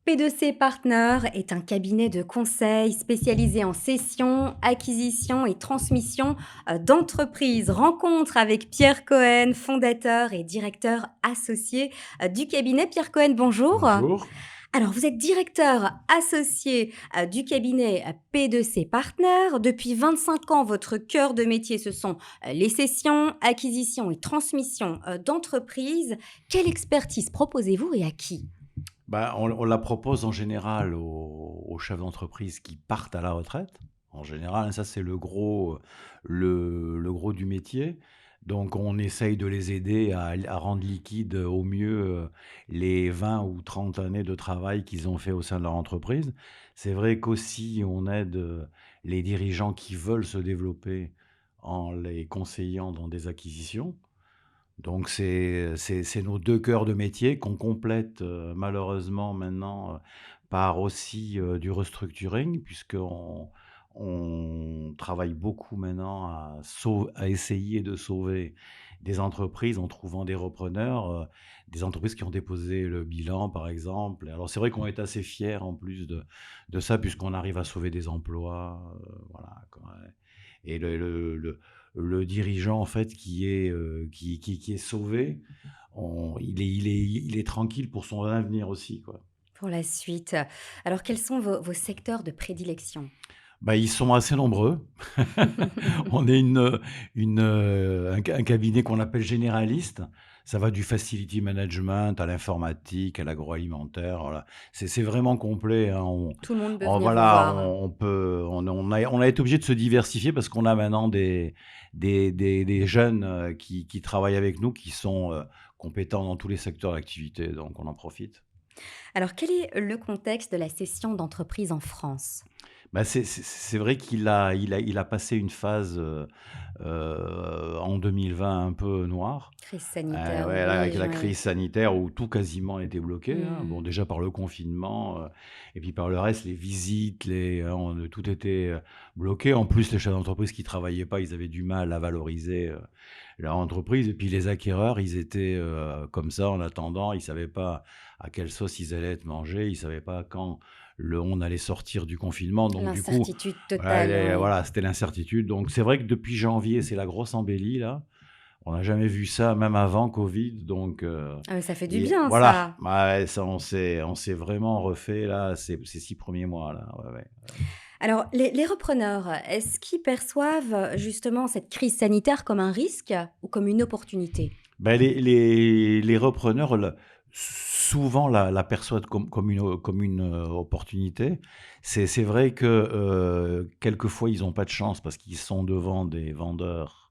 P2C Partner est un cabinet de conseil spécialisé en cession, acquisition et transmission d'entreprises. Rencontre avec Pierre Cohen, fondateur et directeur associé du cabinet. Pierre Cohen, bonjour. Bonjour. Alors, vous êtes directeur associé du cabinet P2C Partner. Depuis 25 ans, votre cœur de métier, ce sont les cessions, acquisitions et transmissions d'entreprises. Quelle expertise proposez-vous et à qui? On la propose en général aux chefs d'entreprise qui partent à la retraite. En général, ça c'est le gros du métier. Donc on essaye de les aider à rendre liquide au mieux les 20 ou 30 années de travail qu'ils ont fait au sein de leur entreprise. C'est vrai qu'aussi on aide les dirigeants qui veulent se développer en les conseillant dans des acquisitions. Donc c'est nos 2 cœurs de métier qu'on complète, malheureusement maintenant, par aussi, du restructuring puisqu'on travaille beaucoup maintenant à essayer de sauver des entreprises en trouvant des repreneurs, des entreprises qui ont déposé le bilan par exemple. Alors c'est vrai qu'on est assez fiers en plus de ça puisqu'on arrive à sauver des emplois, voilà quoi, ouais. Et le dirigeant en fait qui est sauvé, il est tranquille pour son avenir aussi, quoi. Pour la suite. Alors, quels sont vos secteurs de prédilection? Bah, ils sont assez nombreux. On est un cabinet qu'on appelle généraliste. Ça va du facility management à l'informatique, à l'agroalimentaire, voilà. C'est vraiment complet, hein. Tout le monde peut On venir vous voilà, voir. on peut on a été obligé de se diversifier parce qu'on a maintenant des jeunes, qui travaillent avec nous, qui sont, compétents dans tous les secteurs d'activité, donc on en profite. Alors, quel est le contexte de la cession d'entreprise en France? Bah, c'est vrai qu'il a passé une phase, en 2020 un peu noire. Crise sanitaire, Ouais, là, avec oui, la oui. crise sanitaire où tout quasiment était bloqué, hein. Bon, Mmh. déjà par le confinement, et puis par le reste, les visites, tout était, bloqué. En plus, les chefs d'entreprise qui travaillaient pas, ils avaient du mal à valoriser, leur entreprise et puis les acquéreurs, ils étaient, comme ça en attendant. Ils savaient pas à quelle sauce ils allaient être mangés. Ils savaient pas quand le on allait sortir du confinement. Donc du coup, L'incertitude ouais, totale, oui. voilà, c'était l'incertitude. Donc c'est vrai que depuis janvier, c'est la grosse embellie là. On n'a jamais vu ça, même avant Covid, donc Ah mais ça fait du et bien voilà, ça. ouais, ça on s'est vraiment refait là ces 6 premiers mois là, ouais, ouais. Alors les repreneurs, est-ce qu'ils perçoivent, justement cette crise sanitaire comme un risque ou comme une opportunité? Les repreneurs souvent la perçoivent comme une opportunité. C'est vrai que, quelquefois ils ont pas de chance parce qu'ils sont devant des vendeurs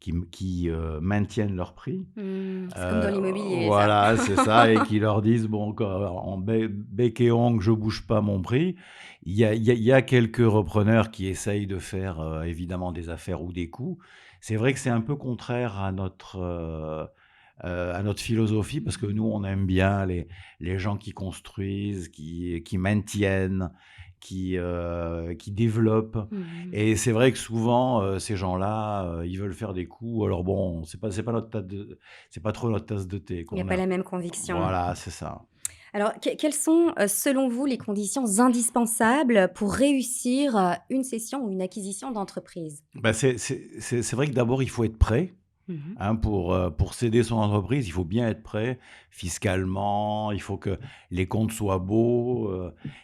qui maintiennent leur prix. C'est comme dans l'immobilier ça. Voilà, c'est ça et qui leur disent: «Bon, en bec et ongles, je bouge pas mon prix». Il y a quelques repreneurs qui essayent de faire, évidemment des affaires ou des coups. C'est vrai que c'est un peu contraire à notre philosophie parce que nous, on aime bien les gens qui construisent, qui maintiennent, qui développent Mmh. et c'est vrai que souvent, ces gens-là, ils veulent faire des coups. Alors bon, c'est pas trop notre tasse de thé Il n'y a qu'on pas a. la même conviction. Voilà, c'est ça. Alors, quelles sont, selon vous, les conditions indispensables pour réussir, une cession ou une acquisition d'entreprise? Bah, c'est vrai que d'abord, il faut être prêt, Mmh. hein, pour céder son entreprise. Il faut bien être prêt fiscalement, il faut que les comptes soient beaux,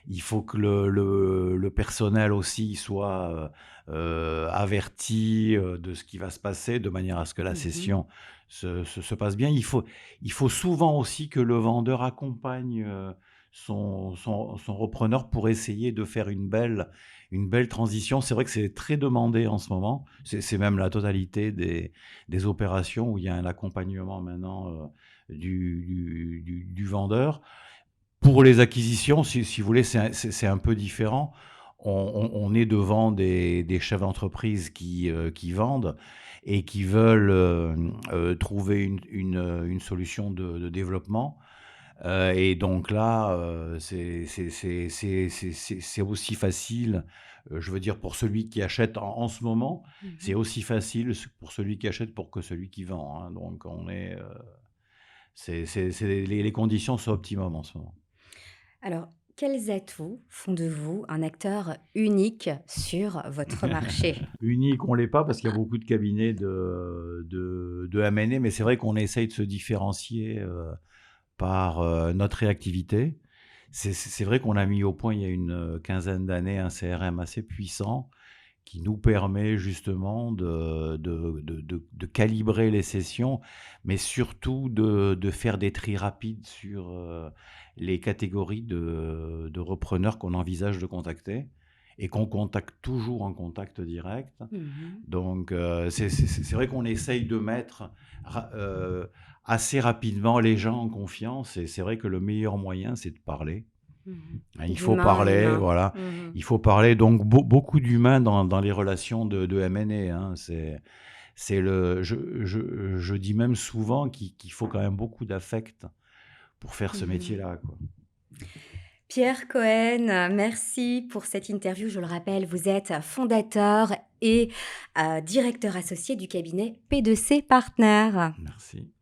il faut que le personnel aussi soit, averti, de ce qui va se passer, de manière à ce que la Mmh. cession se passe bien. Il faut souvent aussi que le vendeur accompagne, son repreneur pour essayer de faire une belle transition. C'est vrai que c'est très demandé en ce moment. C'est même la totalité des opérations où il y a un accompagnement maintenant, du vendeur. Pour les acquisitions, si vous voulez, c'est un peu différent. On est devant des chefs d'entreprise qui vendent et qui veulent, trouver une solution de développement. Et donc là, c'est aussi facile, je veux dire pour celui qui achète en ce moment, c'est Mmh. aussi facile pour celui qui achète pour que celui qui vend, hein. C'est les conditions sont optimum en ce moment. Alors, quels atouts font de vous un acteur unique sur votre marché? Unique, on l'est pas parce qu'il y a beaucoup de cabinets de M&A, mais c'est vrai qu'on essaye de se différencier, par, notre réactivité. C'est vrai qu'on a mis au point il y a une, quinzaine d'années un CRM assez puissant qui nous permet justement de calibrer les sessions, mais surtout de faire des tris rapides sur, les catégories de repreneurs qu'on envisage de contacter et qu'on contacte toujours en contact direct. Mmh. Donc, c'est vrai qu'on essaye de mettre ra assez rapidement les gens en confiance et c'est vrai que le meilleur moyen, c'est de parler. Mmh. Hein, il faut D'humain à parler, humain. voilà. Mmh. Il faut parler donc beaucoup d'humains dans les relations de M&A, hein. C'est le je dis même souvent qu'il faut quand même beaucoup d'affect pour faire ce Mmh. métier-là, quoi. Pierre Cohen, merci pour cette interview. Je le rappelle, vous êtes fondateur et directeur associé du cabinet P2C Partners. Merci.